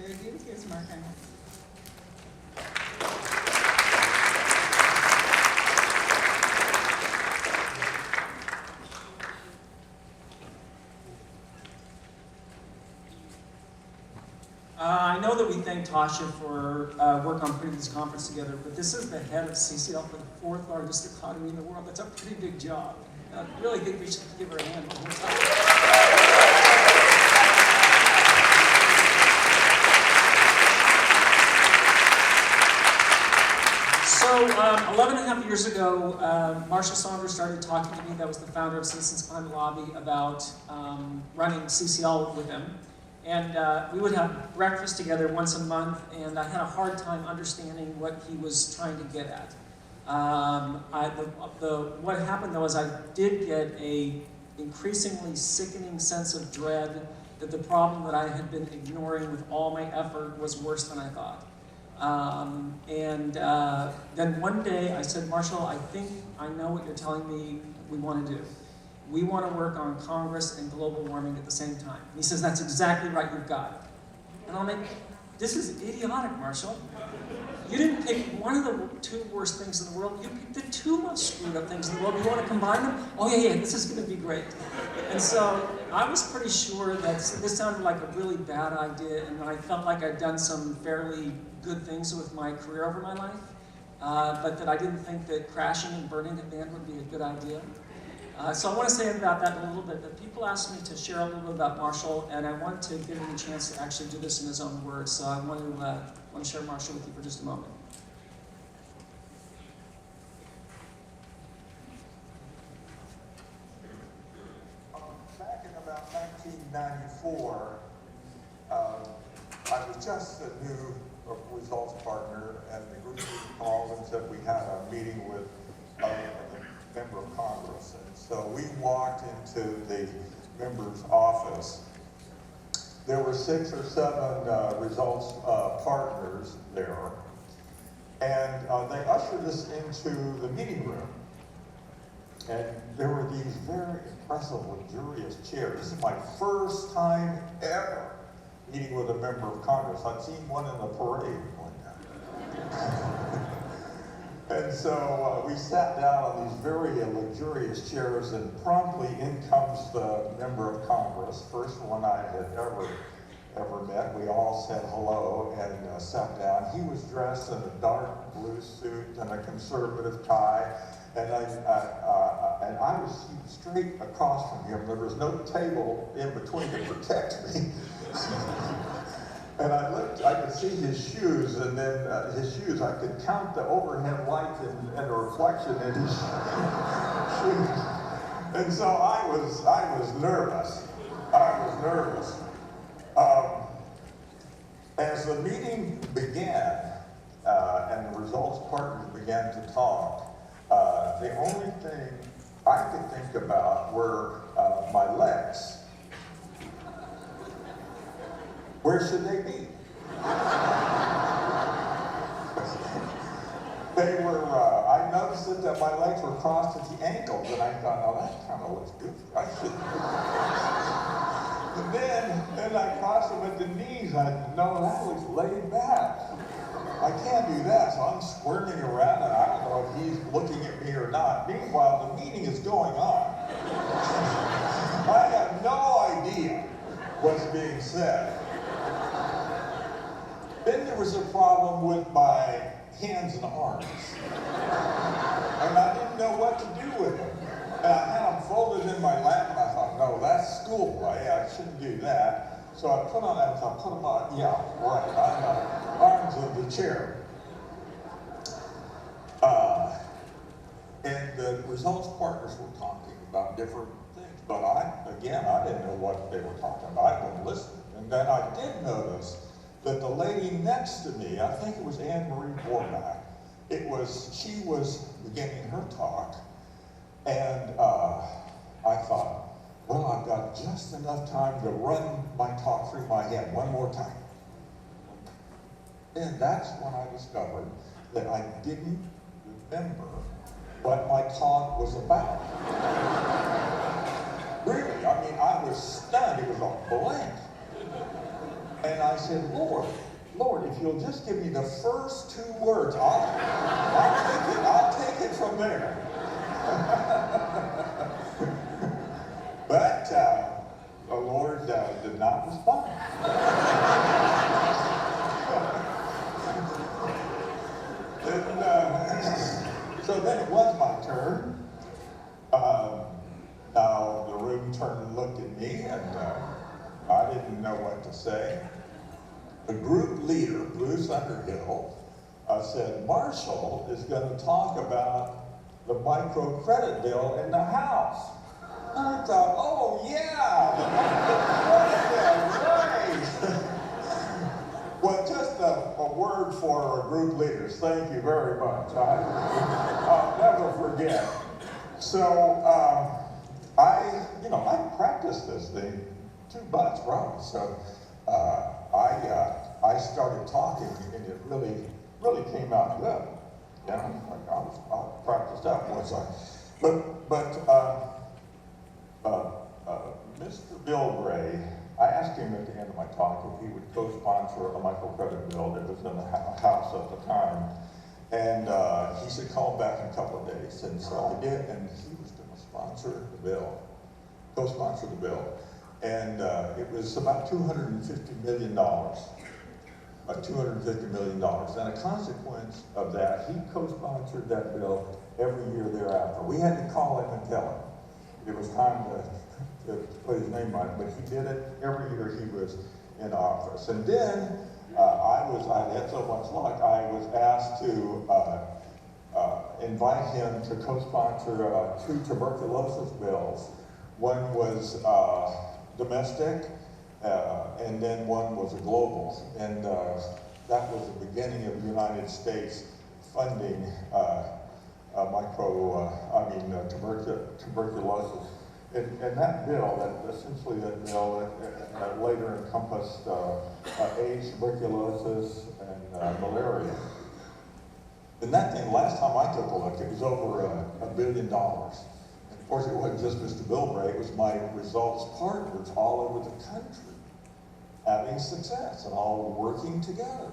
Great to be with you, Mark. I know that we thank Tasha for work on putting this conference together, but this is the head of CCL for the fourth largest economy in the world. That's a pretty big job. I really think we should give her a hand one more time. So 11 and a half years ago, Marshall Saunders started talking to me, that was the founder of Citizens Climate Lobby, about running CCL with him. And we would have breakfast together once a month, and I had a hard time understanding what he was trying to get at. What happened though is I did get a increasingly sickening sense of dread that the problem that I had been ignoring with all my effort was worse than I thought. Then one day I said, Marshall, I think I know what you're telling me we want to do. We want to work on Congress and global warming at the same time. He says, that's exactly right, you've got it. And I'm like, this is idiotic, Marshall. You didn't pick one of the two worst things in the world. You picked the two most screwed up things in the world. You want to combine them? Oh yeah, this is going to be great. And so I was pretty sure that this sounded like a really bad idea, and I felt like I'd done some fairly good things with my career over my life, but that I didn't think that crashing and burning the band would be a good idea. So I want to say about that in a little bit, but people asked me to share a little bit about Marshall, and I want to give him a chance to actually do this in his own words. So I want to share Marshall with you for just a moment. Back in about 1994, I was just a new results partner, and the group called and said we had a meeting with a member of Congress. And so we walked into the member's office. There were 6 or 7 results partners there, and they ushered us into the meeting room. And there were these very impressive, luxurious chairs. This is my first time ever meeting with a member of Congress. I'd seen one in the parade one time. And so we sat down on these very luxurious chairs, and promptly in comes the member of Congress, first one I had ever met. We all said hello and sat down. He was dressed in a dark blue suit and a conservative tie, and I was straight across from him. There was no table in between to protect me. And I looked, I could see his shoes, and then his shoes, I could count the overhead light and the reflection in his shoes. And so I was nervous. As the meeting began, and the results partners began to talk, the only thing I could think about were my legs. Where should they be? They were, I noticed that my legs were crossed at the ankles, and I thought, oh, that kind of looks good. I should. And then I crossed them at the knees. I thought, no, that looks laid back. I can't do that, so I'm squirming around, and I don't know if he's looking at me or not. Meanwhile, the meeting is going on. I have no idea what's being said. Then there was a problem with my hands and arms. And I didn't know what to do with them. And I had them folded in my lap, and I thought, no, that's schoolboy. I shouldn't do that. So I put them on, yeah, right, on the arms of the chair. And the results partners were talking about different things. But I didn't know what they were talking about. I wasn't listening. And then I did notice that the lady next to me, I think it was Anne Marie Borback, she was beginning her talk, and I thought, well, I've got just enough time to run my talk through my head one more time. And that's when I discovered that I didn't remember what my talk was about. Really, I mean, I was stunned. It was a blank. And I said, Lord, if you'll just give me the first 2 words, I'll take it from there. But the Lord did not respond. So then it was my turn. Now the room turned and looked at me, and I didn't know what to say. The group leader, Bruce Underhill, said, Marshall is going to talk about the microcredit bill in the House. And I thought, oh yeah, the microcredit bill, right. Well, just a word for our group leaders. Thank you very much. I'll never forget. So I practiced this thing too much, probably. So I started talking, and it really came out good. You know, like I practiced that once. Mr. Bill Gray, I asked him at the end of my talk if he would co-sponsor a microcredit bill that was in the House at the time. And he said, call back in a couple of days. And so I did, and he was going to sponsor the bill, co-sponsor the bill. And it was about $250 million. $250 million. And a consequence of that, he co-sponsored that bill every year thereafter. We had to call him and tell him it was time to put his name on it, but he did it every year he was in office. And then I had so much luck, I was asked to invite him to co-sponsor 2 tuberculosis bills. One was domestic, and then one was a global. And that was the beginning of the United States funding tuberculosis. And that bill, that bill later encompassed AIDS, tuberculosis, and malaria. And that thing, last time I took a look, it was over $1 billion. And of course, it wasn't just Mr. Bill Bray, it was my results partners all over the country having success and all working together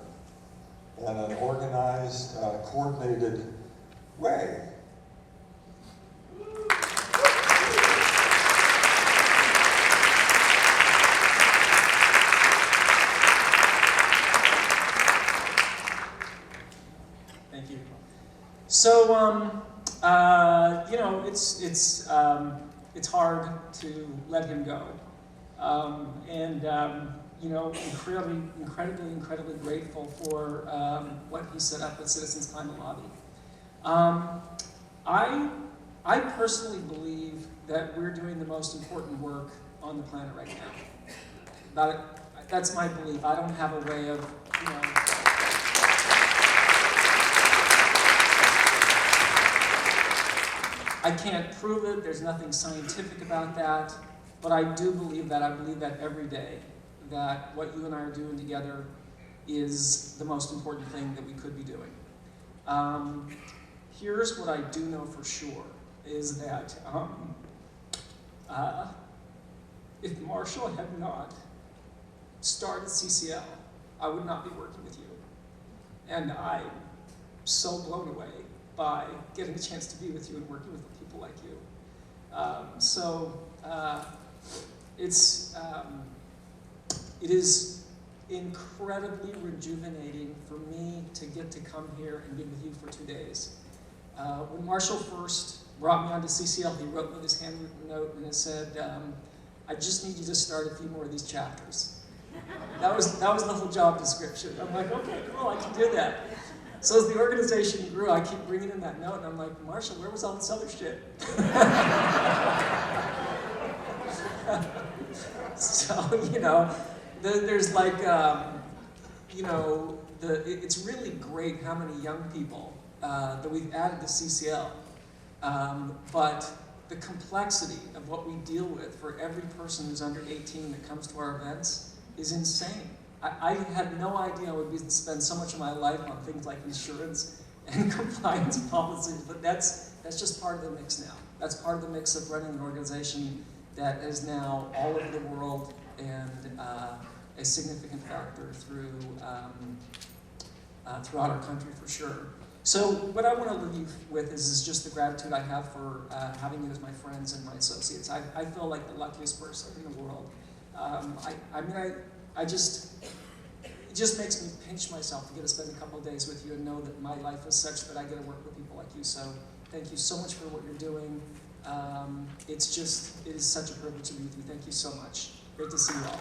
in an organized, coordinated way. So, it's hard to let him go, incredibly grateful for what he set up with Citizens Climate Lobby. I personally believe that we're doing the most important work on the planet right now. That's my belief. I don't have a way of, I can't prove it, there's nothing scientific about that, but I do believe that. I believe that every day, that what you and I are doing together is the most important thing that we could be doing. Here's what I do know for sure, is that if Marshall had not started CCL, I would not be working with you. And I'm so blown away by getting a chance to be with you and working with people like you. It is incredibly rejuvenating for me to get to come here and be with you for 2 days. When Marshall first brought me onto CCL, he wrote me this handwritten note and it said, I just need you to start a few more of these chapters. That was the whole job description. I'm like, okay, cool, I can do that. So as the organization grew, I keep bringing in that note, and I'm like, Marshall, where was all this other shit? So, there's like, it's really great how many young people that we've added to CCL. But the complexity of what we deal with for every person who's under 18 that comes to our events is insane. I had no idea I would spend so much of my life on things like insurance and compliance policies, but that's just part of the mix now. That's part of the mix of running an organization that is now all over the world and a significant factor throughout our country for sure. So what I want to leave you with is just the gratitude I have for having you as my friends and my associates. I feel like the luckiest person in the world. It just makes me pinch myself to get to spend a couple of days with you and know that my life is such that I get to work with people like you. So thank you so much for what you're doing. It is such a privilege to be with you. Thank you so much. Great to see you all.